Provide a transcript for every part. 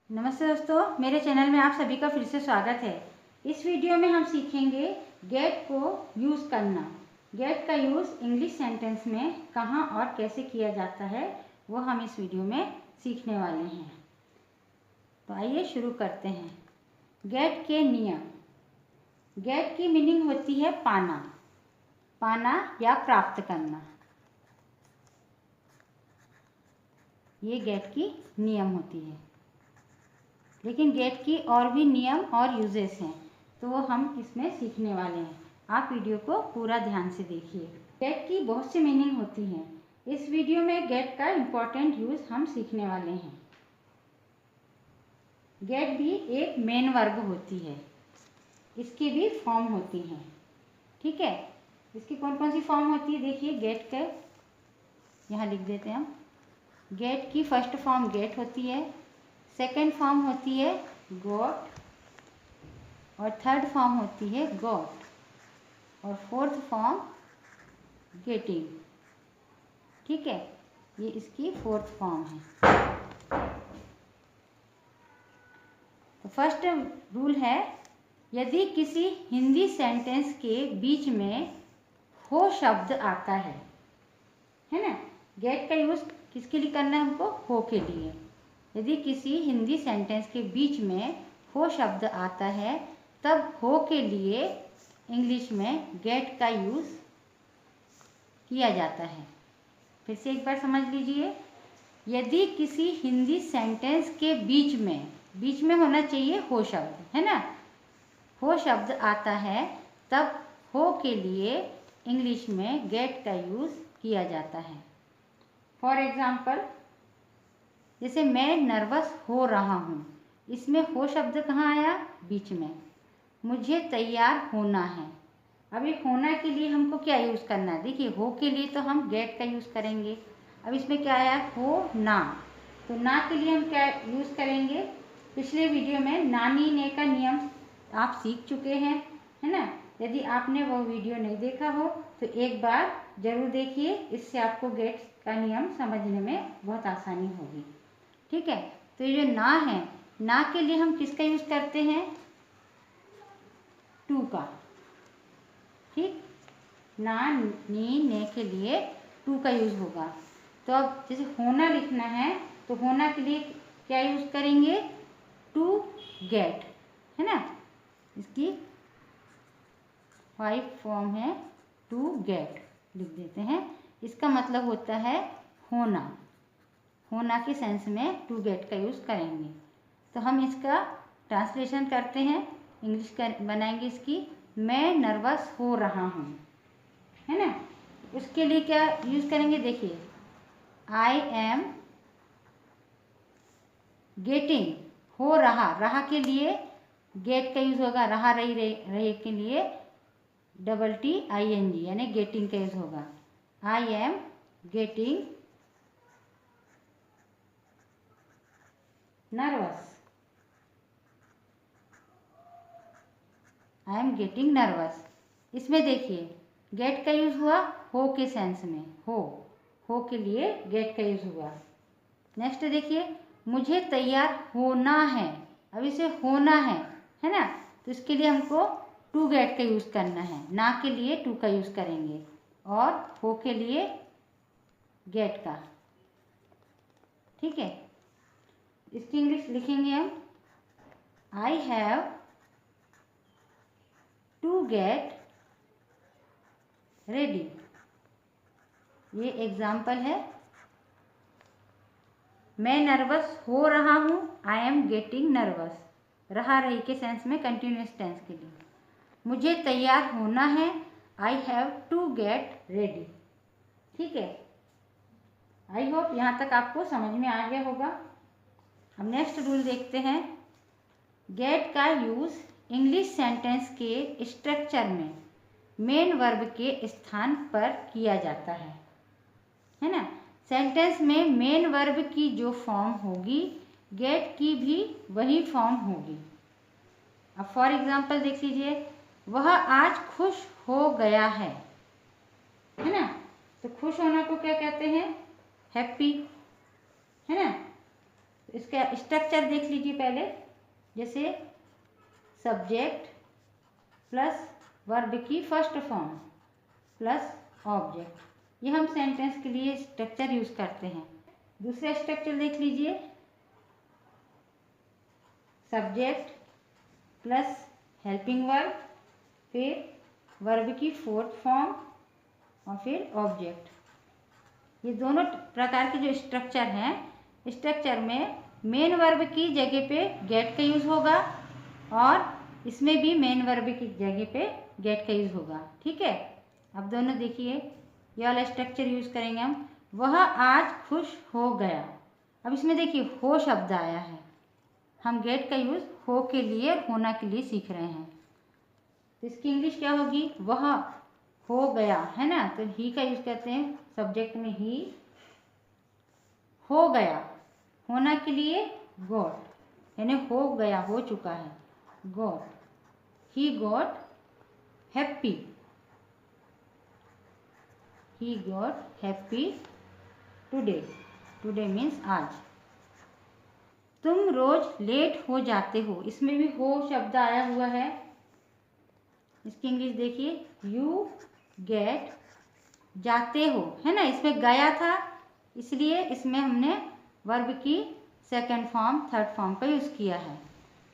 नमस्ते दोस्तों, मेरे चैनल में आप सभी का फिर से स्वागत है। इस वीडियो में हम सीखेंगे गेट को यूज़ करना। गेट का यूज़ इंग्लिश सेंटेंस में कहाँ और कैसे किया जाता है वो हम इस वीडियो में सीखने वाले हैं। तो आइए शुरू करते हैं। गेट के नियम। गेट की मीनिंग होती है पाना, पाना या प्राप्त करना। ये गेट की नियम होती है। लेकिन गेट की और भी नियम और यूजेस हैं, तो वो हम इसमें सीखने वाले हैं। आप वीडियो को पूरा ध्यान से देखिए। गेट की बहुत सी मीनिंग होती हैं। इस वीडियो में गेट का इम्पोर्टेंट यूज हम सीखने वाले हैं। गेट भी एक मेन वर्ब होती है। इसकी भी फॉर्म होती हैं। ठीक है, इसकी कौन कौन सी फॉर्म होती है देखिए। गेट के यहाँ लिख देते हैं हम। गेट की फर्स्ट फॉर्म गेट होती है, सेकेंड फॉर्म होती है गोट, और थर्ड फॉर्म होती है गॉट, और फोर्थ फॉर्म गेटिंग। ठीक है, ये इसकी फोर्थ फॉर्म है। तो फर्स्ट रूल है, यदि किसी हिंदी सेंटेंस के बीच में हो शब्द आता है ना। गेट का यूज किसके लिए करना है हमको? हो के लिए। यदि किसी हिंदी सेंटेंस के बीच में हो शब्द आता है, तब हो के लिए इंग्लिश में गेट का यूज़ किया जाता है। फिर से एक बार समझ लीजिए। यदि किसी हिंदी सेंटेंस के बीच में होना चाहिए हो शब्द, है ना। हो शब्द आता है, तब हो के लिए इंग्लिश में गेट का यूज़ किया जाता है। फॉर एग्जाम्पल, जैसे मैं नर्वस हो रहा हूँ, इसमें हो शब्द कहाँ आया? बीच में। मुझे तैयार होना है। अभी होना के लिए हमको क्या यूज़ करना है? देखिए, हो के लिए तो हम गेट का यूज़ करेंगे। अब इसमें क्या आया? हो ना। तो ना के लिए हम क्या यूज़ करेंगे? पिछले वीडियो में नानी ने का नियम आप सीख चुके हैं, है ना। यदि आपने वो वीडियो नहीं देखा हो तो एक बार ज़रूर देखिए। इससे आपको गेट का नियम समझने में बहुत आसानी होगी। ठीक है, तो ये जो ना है, ना के लिए हम किसका यूज़ करते हैं? टू का। ठीक, ना नी ने के लिए टू का यूज़ होगा। तो अब जैसे होना लिखना है, तो होना के लिए क्या यूज़ करेंगे? टू गेट, है ना। इसकी 5 फॉर्म है। टू गेट लिख देते हैं। इसका मतलब होता है होना। होना के सेंस में टू गेट का यूज़ करेंगे। तो हम इसका ट्रांसलेशन करते हैं, इंग्लिश बनाएंगे इसकी। मैं नर्वस हो रहा हूँ, है ना। उसके लिए क्या यूज़ करेंगे? देखिए, आई एम गेटिंग, हो रहा के लिए गेट का यूज़ होगा। रहा रही के लिए TTING यानी गेटिंग का यूज़ होगा। I am getting nervous. I am getting nervous. इसमें देखिए, गेट का यूज़ हुआ हो के सेंस में। हो के लिए गेट का यूज़ हुआ। नेक्स्ट देखिए, मुझे तैयार होना है। अब इसे होना है ना। तो इसके लिए हमको टू गेट का यूज़ करना है। ना के लिए टू का यूज़ करेंगे, और हो के लिए गेट का। ठीक है, इसकी इंग्लिश लिखेंगे हम। I have to get ready. ये एग्जाम्पल है। मैं नर्वस हो रहा हूँ, आई एम गेटिंग नर्वस। रहा रही के सेंस में कंटिन्यूस टेंस के लिए। मुझे तैयार होना है, I have to get ready. ठीक है, आई होप यहाँ तक आपको समझ में आ गया होगा। अब नेक्स्ट रूल देखते हैं। गेट का यूज़ इंग्लिश सेंटेंस के स्ट्रक्चर में मेन वर्ब के स्थान पर किया जाता है ना। सेंटेंस में मेन वर्ब की जो फॉर्म होगी, गेट की भी वही फॉर्म होगी। अब फॉर एग्जाम्पल देख लीजिए, वह आज खुश हो गया है ना। तो खुश होना को क्या कहते हैं? हैप्पी, है ना। इसका स्ट्रक्चर देख लीजिए पहले। जैसे सब्जेक्ट प्लस वर्ब की फर्स्ट फॉर्म प्लस ऑब्जेक्ट, ये हम सेंटेंस के लिए स्ट्रक्चर यूज करते हैं। दूसरा स्ट्रक्चर देख लीजिए, सब्जेक्ट प्लस हेल्पिंग वर्ब, फिर वर्ब की फोर्थ फॉर्म और फिर ऑब्जेक्ट। ये दोनों प्रकार के जो स्ट्रक्चर हैं, स्ट्रक्चर में मेन वर्ब की जगह पे गेट का यूज होगा और इसमें भी मेन वर्ब की जगह पे गेट का यूज होगा। ठीक है, अब दोनों देखिए, ये वाला स्ट्रक्चर यूज करेंगे हम। वह आज खुश हो गया। अब इसमें देखिए हो शब्द आया है, हम गेट का यूज हो के लिए, होना के लिए सीख रहे हैं। तो इसकी इंग्लिश क्या होगी? वह हो गया, है ना। तो ही का यूज करते हैं सब्जेक्ट में, ही हो गया। होना के लिए गॉट, यानी हो गया, हो चुका है, got. He got happy, he got happy today. Today means आज। तुम रोज लेट हो जाते हो, इसमें भी हो शब्द आया हुआ है। इसकी इंग्लिश देखिए, यू गेट जाते हो, है ना। इसमें गया था, इसलिए इसमें हमने वर्ब की सेकंड फॉर्म थर्ड फॉर्म का यूज किया है।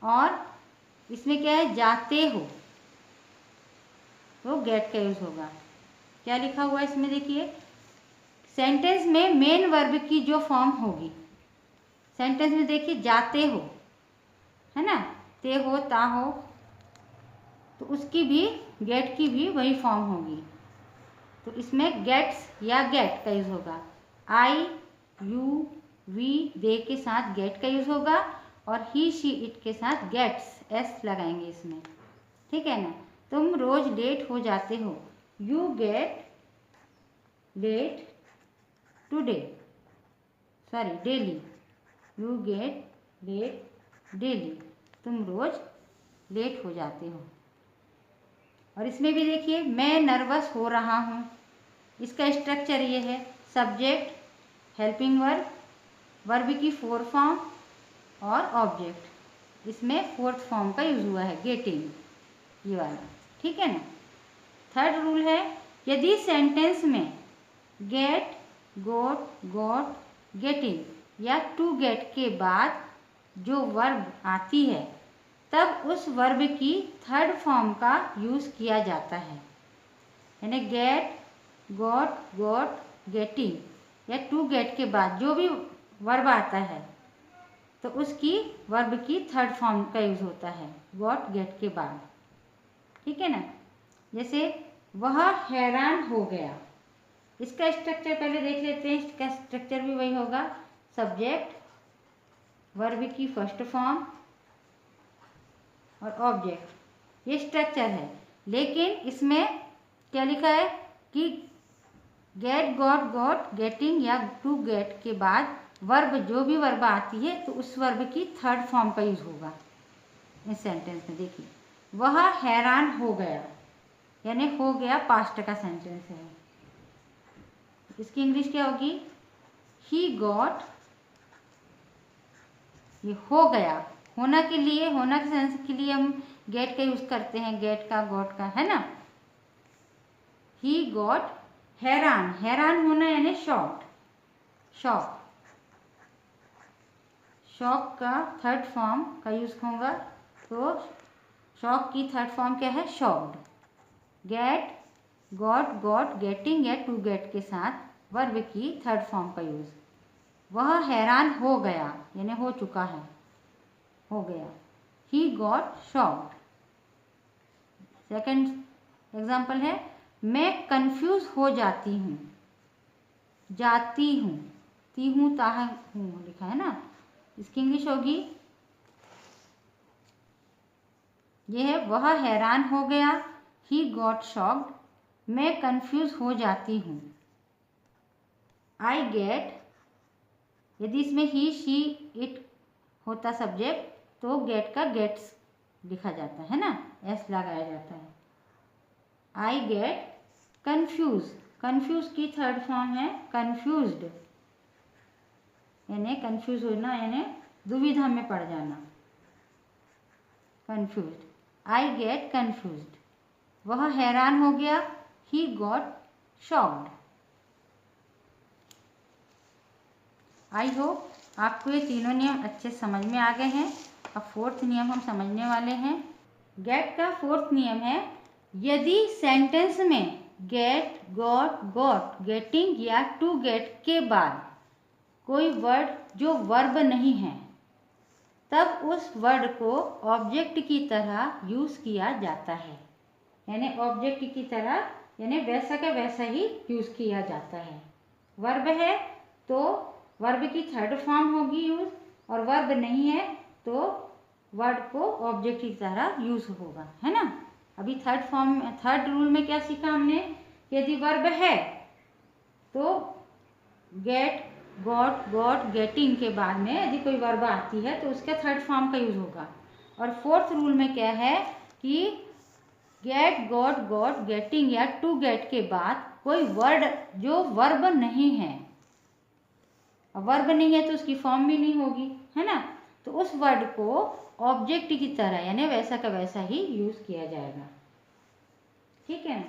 और इसमें क्या है? जाते हो, तो गेट का यूज होगा। क्या लिखा हुआ है इसमें देखिए, सेंटेंस में मेन वर्ब की जो फॉर्म होगी, सेंटेंस में देखिए जाते हो, है ना, ते हो, ता हो, तो उसकी भी, गेट की भी वही फॉर्म होगी। तो इसमें गेट्स या गेट का यूज होगा। आई, यू, वी, दे के साथ गेट का यूज होगा और ही, शी, इट के साथ गेट्स, एस लगाएंगे इसमें। ठीक है ना। तुम रोज लेट हो जाते हो, you get late today, sorry daily, you get late daily, तुम रोज लेट हो जाते हो। और इसमें भी देखिए, मैं नर्वस हो रहा हूँ, इसका स्ट्रक्चर ये है, सब्जेक्ट, हेल्पिंग वर्ब, वर्ब की फोर्थ फॉर्म और ऑब्जेक्ट। इसमें फोर्थ फॉर्म का यूज हुआ है, गेटिंग, ये वाला। ठीक है ना। थर्ड रूल है, यदि सेंटेंस में गेट, गोट, गॉट, गेटिंग या टू गेट के बाद जो वर्ब आती है, तब उस वर्ब की थर्ड फॉर्म का यूज किया जाता है। यानी गेट, गॉट, गॉट, गेटिंग या टू गेट के बाद जो भी वर्ब आता है, तो उसकी वर्ब की थर्ड फॉर्म का यूज होता है गॉट, गेट के बाद। ठीक है ना। जैसे वह हैरान हो गया, इसका स्ट्रक्चर पहले देख लेते हैं। इसका स्ट्रक्चर भी वही होगा, सब्जेक्ट, वर्ब की फर्स्ट फॉर्म और ऑब्जेक्ट, ये स्ट्रक्चर है। लेकिन इसमें क्या लिखा है कि गेट, गॉट, गॉट, गेटिंग या टू गेट के बाद वर्ब, जो भी वर्ब आती है, तो उस वर्ब की थर्ड फॉर्म का यूज होगा इस सेंटेंस में। देखिए, वह हैरान हो गया, यानी हो गया पास्ट का सेंटेंस है। इसकी इंग्लिश क्या होगी? ही गॉट, ये हो गया, होना के लिए, होना के सेंस के लिए हम गेट का यूज करते हैं, गेट का, गॉट का, है ना। ही गॉट हैरान, हैरान होना यानी शॉक्ड, शॉक, शॉक का थर्ड फॉर्म का यूज होगा। तो शॉक की थर्ड फॉर्म क्या है? Shocked. Get, got, got, getting या टू गेट के साथ वर्ब की थर्ड फॉर्म का यूज। वह हैरान हो गया, यानी हो चुका है, हो गया। He got shocked. Second example है, मैं कंफ्यूज हो जाती हूँ, जाती हूँ, ती हूँ, ताहा हूँ लिखा है ना। इसकी इंग्लिश होगी, यह है, वह हैरान हो गया, ही गॉट शॉक्ड, मैं कंफ्यूज हो जाती हूँ। आई गेट, यदि इसमें ही, शी, इट होता सब्जेक्ट, तो गेट का गेट्स लिखा जाता है ना, एस लगाया जाता है। आई गेट कंफ्यूज, कंफ्यूज की थर्ड फॉर्म है कंफ्यूज्ड, यानी कंफ्यूज होना यानी दुविधा में पड़ जाना, कन्फ्यूज्ड। आई गेट कन्फ्यूज्ड, वह हैरान हो गया, he got shocked. I hope आपको ये तीनों नियम अच्छे समझ में आ गए हैं। अब फोर्थ नियम हम समझने वाले हैं। गेट का फोर्थ नियम है, यदि सेंटेंस में गेट, गॉट, गॉट, गेटिंग या टू गेट के बाद कोई वर्ड जो वर्ब नहीं है, तब उस वर्ड को ऑब्जेक्ट की तरह यूज किया जाता है। यानी ऑब्जेक्ट की तरह, यानी वैसा का वैसा ही यूज किया जाता है। वर्ब है तो वर्ब की थर्ड फॉर्म होगी यूज, और वर्ब नहीं है तो वर्ड को ऑब्जेक्ट की तरह यूज होगा, है ना। अभी थर्ड रूल में क्या सीखा हमने, यदि वर्ब है तो गेट, गॉट, गॉट, गेटिंग के बाद में यदि कोई वर्ब आती है तो उसका थर्ड फॉर्म का यूज होगा। और फोर्थ रूल में क्या है कि गेट, गॉट, गॉट, गेटिंग या टू गेट के बाद कोई वर्ड जो वर्ब नहीं है, वर्ब नहीं है तो उसकी फॉर्म भी नहीं होगी, है ना, तो उस वर्ड को ऑब्जेक्ट की तरह यानी वैसा का वैसा ही यूज किया जाएगा। ठीक है।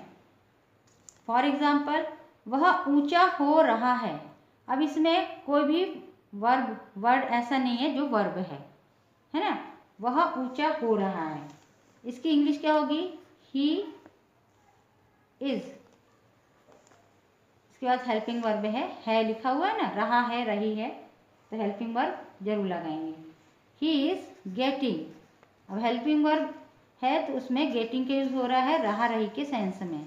फॉर एग्जाम्पल, वह ऊंचा हो रहा है। अब इसमें कोई भी वर्ड ऐसा नहीं है जो वर्ब है ना। वह ऊंचा हो रहा है, इसकी इंग्लिश क्या होगी, ही इज। इसके बाद हेल्पिंग वर्ब है लिखा हुआ है ना, रहा है, रही है, तो हेल्पिंग वर्ब जरूर लगाएंगे। ही इज गेटिंग, अब हेल्पिंग वर्ब है तो उसमें गेटिंग का यूज हो रहा है रहा रही के सेंस में,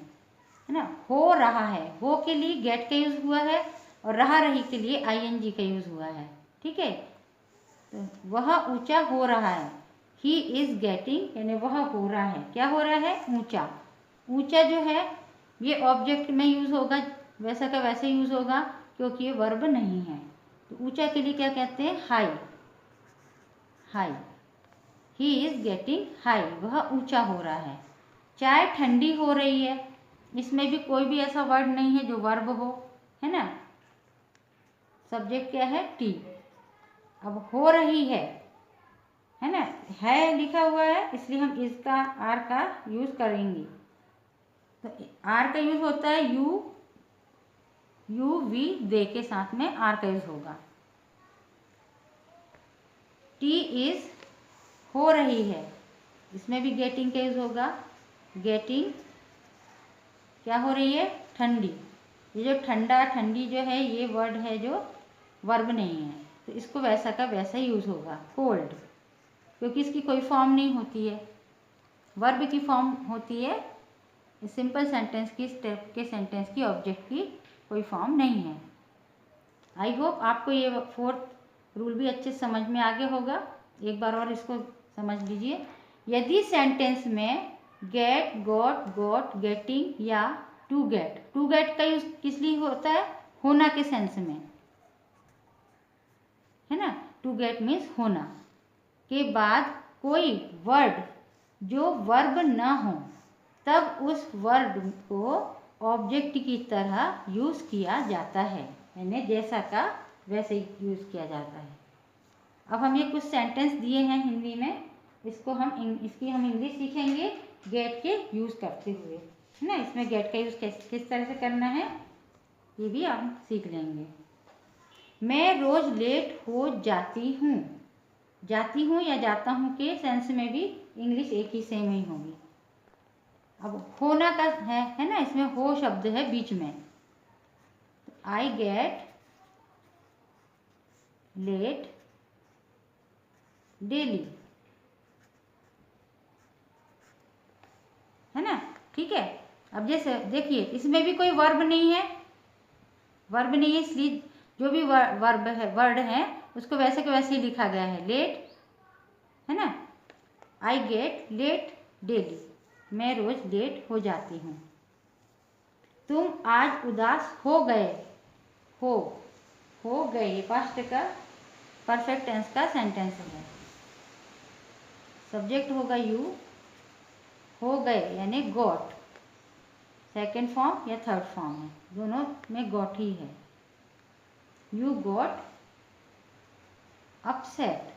है ना। हो रहा है, हो के लिए गेट का यूज हुआ है और रहा रही के लिए आईएनजी का यूज हुआ है। ठीक है, तो वह ऊंचा हो रहा है, ही इज गेटिंग, यानी वह हो रहा है, क्या हो रहा है, ऊंचा। ऊंचा जो है ये ऑब्जेक्ट में यूज होगा, वैसा का वैसे यूज होगा क्योंकि ये वर्ब नहीं है। तो ऊंचा के लिए क्या कहते हैं, high, high. He is getting high, वह ऊंचा हो रहा है। चाय ठंडी हो रही है, इसमें भी कोई भी ऐसा वर्ड नहीं है जो वर्ब हो, है ना। सब्जेक्ट क्या है, टी। अब हो रही है ना, है लिखा हुआ है इसलिए हम इसका आर का यूज करेंगे। तो आर का यूज होता है यू वी दे के साथ में आर का यूज होगा। टी इज हो रही है, इसमें भी गेटिंग का यूज होगा। गेटिंग क्या हो रही है, ठंडी। ये जो ठंडा, ठंडी जो है ये वर्ड है जो वर्ब नहीं है, तो इसको वैसा का वैसा ही यूज होगा। कोल्ड, क्योंकि इसकी कोई फॉर्म नहीं होती है, वर्ब की फॉर्म होती है। सिंपल सेंटेंस की, स्टेप के सेंटेंस की, ऑब्जेक्ट की कोई फॉर्म नहीं है। आई होप आपको ये फोर्थ रूल भी अच्छे समझ में आ गया होगा। एक बार और इसको समझ लीजिए। यदि सेंटेंस में गेट, गॉट, गॉट, गेटिंग या टू गेट का यूज किस लिए होता है, होना के सेंस में, है ना। टू गेट मीन्स होना के बाद कोई वर्ड जो वर्ब न हो, तब उस वर्ड को ऑब्जेक्ट की तरह यूज किया जाता है, यानी जैसा का वैसे ही यूज किया जाता है। अब हम ये कुछ सेंटेंस दिए हैं हिंदी में, इसकी हम इंग्लिश सीखेंगे गेट के यूज करते हुए, है ना। इसमें गेट का यूज किस तरह से करना है ये भी हम सीख लेंगे। मैं रोज लेट हो जाती हूँ। जाती हूँ या जाता हूँ के सेंस में भी इंग्लिश एक ही सेम ही होगी। अब होना का है ना, इसमें हो शब्द है बीच में। आई गेट लेट डेली, है ना। ठीक है, अब जैसे देखिए इसमें भी कोई वर्ब नहीं है, वर्ब नहीं है इसलिए जो भी वर्ड है उसको वैसे के वैसे ही लिखा गया है, लेट, है ना। आई गेट लेट डेली, मैं रोज लेट हो जाती हूँ। तुम आज उदास हो गए, हो गए पास्ट का परफेक्ट टेंस का सेंटेंस है। सब्जेक्ट होगा यू, हो गए यानी गॉट, सेकेंड फॉर्म या थर्ड फॉर्म है, दोनों में गॉट ही है। You got upset,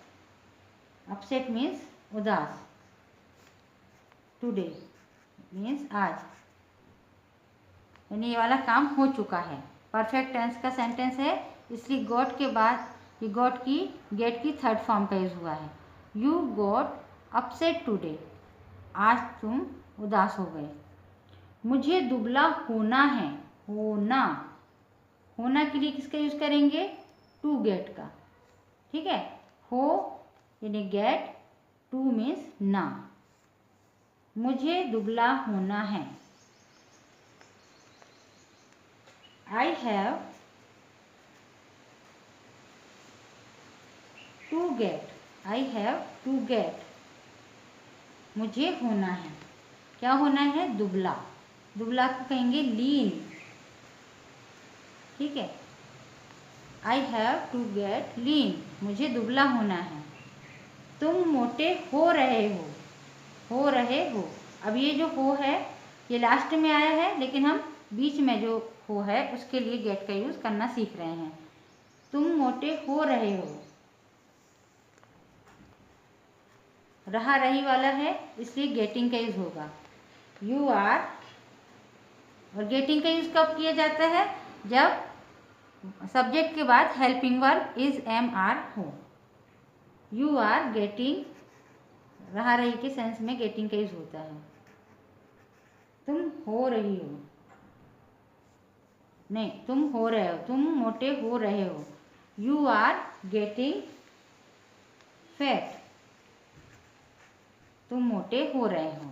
upset means उदास, टुडे मीन्स आज, यानी ये वाला काम हो चुका है। परफेक्ट टेंस का सेंटेंस है, इसलिए गॉट के बाद ये गॉट की गेट की थर्ड फॉर्म का यूज हुआ है। यू गॉट अपसेट टुडे, आज तुम उदास हो गए। मुझे दुबला होना है, होना, होना के लिए किसका यूज करेंगे, टू गेट का, ठीक है। हो यानी गेट, टू मीन्स ना। मुझे दुबला होना है, I have to get, I have to get, मुझे होना है, क्या होना है, दुबला, दुबला को कहेंगे लीन, ठीक है। आई हैव टू गेट लीन, मुझे दुबला होना है। तुम मोटे हो रहे हो, हो रहे हो, अब ये जो हो है ये लास्ट में आया है, लेकिन हम बीच में जो हो है उसके लिए गेट का यूज करना सीख रहे हैं। तुम मोटे हो रहे हो, रहा रही वाला है इसलिए गेटिंग का यूज होगा, यू आर। और गेटिंग का यूज कब किया जाता है, जब सब्जेक्ट के बाद helping verb is am are हो। यू आर गेटिंग, रहा रही के सेंस में गेटिंग का यूज होता है। तुम हो रही हो, नहीं तुम हो रहे हो, तुम मोटे हो रहे हो। यू आर गेटिंग फैट, तुम मोटे हो रहे हो।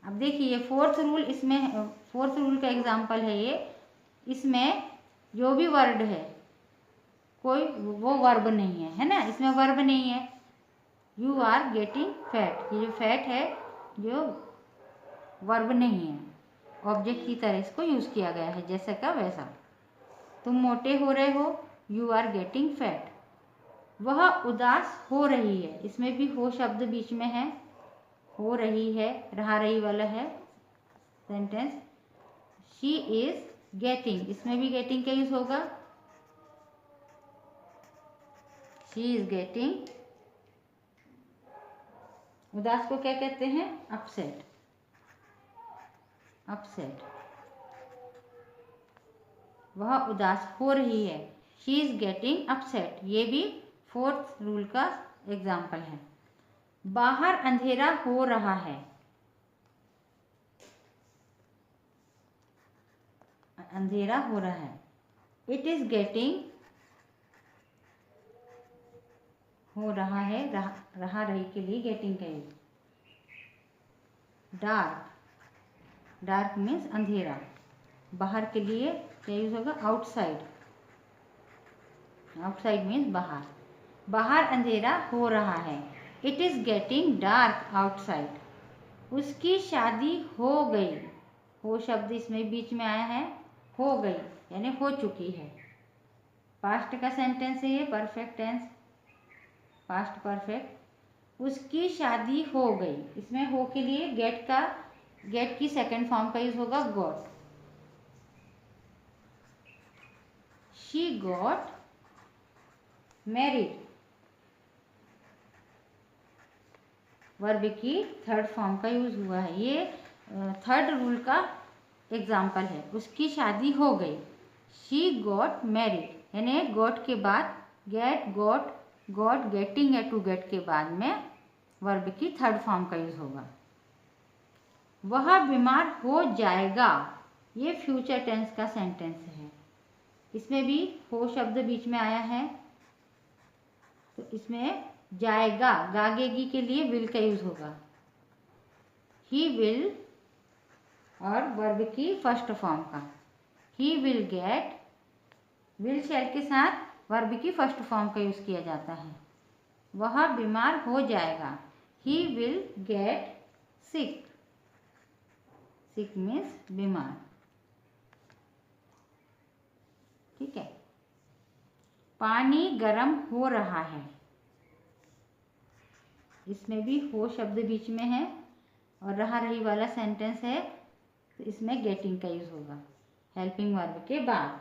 अब देखिए फोर्थ रूल, इसमें फोर्थ रूल का एग्जाम्पल है ये। इसमें जो भी वर्ड है कोई वो वर्ब नहीं है, है ना, इसमें वर्ब नहीं है। यू आर गेटिंग फैट, ये जो फैट है जो वर्ब नहीं है, ऑब्जेक्ट की तरह इसको यूज किया गया है, जैसा का वैसा। तुम मोटे हो रहे हो, यू आर गेटिंग फैट। वह उदास हो रही है, इसमें भी हो शब्द बीच में है, हो रही है, रहा रही वाला है सेंटेंस। शी इज गेटिंग, इसमें भी गेटिंग का यूज होगा, शी इज गेटिंग। उदास को क्या कहते हैं, अपसेट, अपसेट। वह उदास हो रही है, शी इज गेटिंग अपसेट, ये भी फोर्थ रूल का एग्जाम्पल है। बाहर अंधेरा हो रहा है, अंधेरा हो रहा है। इट इज गेटिंग, हो रहा है, रहा रही के लिए गेटिंग का यूज। डार्क, डार्क मीन्स अंधेरा, बाहर के लिए क्या यूज होगा, आउटसाइड, आउटसाइड मीन्स बाहर। बाहर अंधेरा हो रहा है, it is getting dark outside. उसकी शादी हो गई, हो शब्द इसमें बीच में आया है, हो गई यानी हो चुकी है। पास्ट का सेंटेंस है ये, परफेक्ट टेंस, पास्ट परफेक्ट। उसकी शादी हो गई, इसमें हो के लिए गेट का, गेट की सेकंड फॉर्म का यूज होगा got. She got married, verb की थर्ड फॉर्म का यूज हुआ है, ये थर्ड रूल का एग्जाम्पल है। उसकी शादी हो गई, शी गॉट मैरिड, यानी गॉट के बाद गेट, गॉट, गॉट, गेटिंग या टू गेट के बाद में वर्ब की थर्ड फॉर्म का यूज होगा। वह बीमार हो जाएगा, ये फ्यूचर टेंस का सेंटेंस है, इसमें भी हो शब्द बीच में आया है, तो इसमें जाएगा, गागेगी के लिए विल का यूज होगा। ही विल, और वर्ब की फर्स्ट फॉर्म का, ही विल गेट, विल शैल के साथ वर्ब की फर्स्ट फॉर्म का यूज किया जाता है। वह बीमार हो जाएगा, he will get sick, sick means बीमार, ठीक है। पानी गर्म हो रहा है, इसमें भी हो शब्द बीच में है और रहा रही वाला सेंटेंस है, तो इसमें गेटिंग का यूज होगा हेल्पिंग वर्ब के बाद।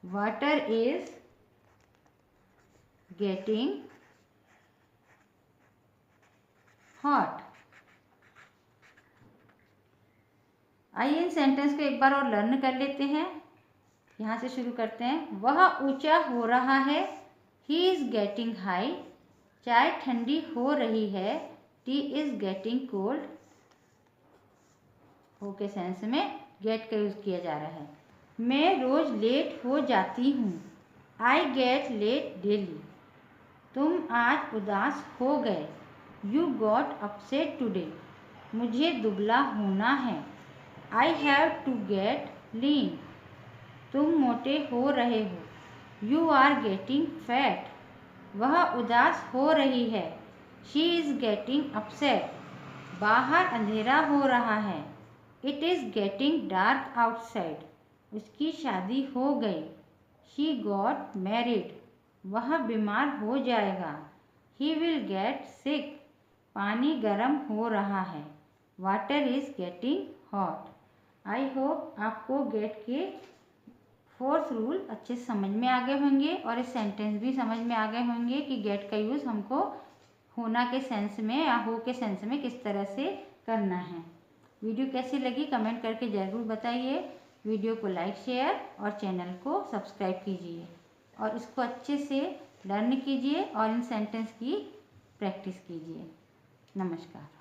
Water is getting hot. आइए इन सेंटेंस को एक बार और लर्न कर लेते हैं। यहाँ से शुरू करते हैं। वह ऊंचा हो रहा है, ही इज़ गेटिंग हाई। चाय ठंडी हो रही है, टी इज़ गेटिंग कोल्ड। हो के सेंस में गेट का यूज़ किया जा रहा है। मैं रोज़ लेट हो जाती हूँ, आई गेट लेट डेली। तुम आज उदास हो गए, यू गॉट अपसेट टुडे। मुझे दुबला होना है, आई हैव टू गेट लीन। तुम मोटे हो रहे हो, यू आर गेटिंग फैट। वह उदास हो रही है, शी इज़ गेटिंग अपसेट। बाहर अंधेरा हो रहा है, it is getting dark outside. उसकी शादी हो गई, शी गॉट मैरिड। वह बीमार हो जाएगा, ही विल गेट सिक। पानी गर्म हो रहा है, water is getting hot. I hope आपको गेट के 4th रूल अच्छे से समझ में आ गए होंगे और इस सेंटेंस भी समझ में आ गए होंगे कि गेट का यूज़ हमको होना के सेंस में या हो के सेंस में किस तरह से करना है। वीडियो कैसी लगी कमेंट करके ज़रूर बताइए। वीडियो को लाइक शेयर और चैनल को सब्सक्राइब कीजिए और इसको अच्छे से लर्न कीजिए और इन सेंटेंस की प्रैक्टिस कीजिए। नमस्कार।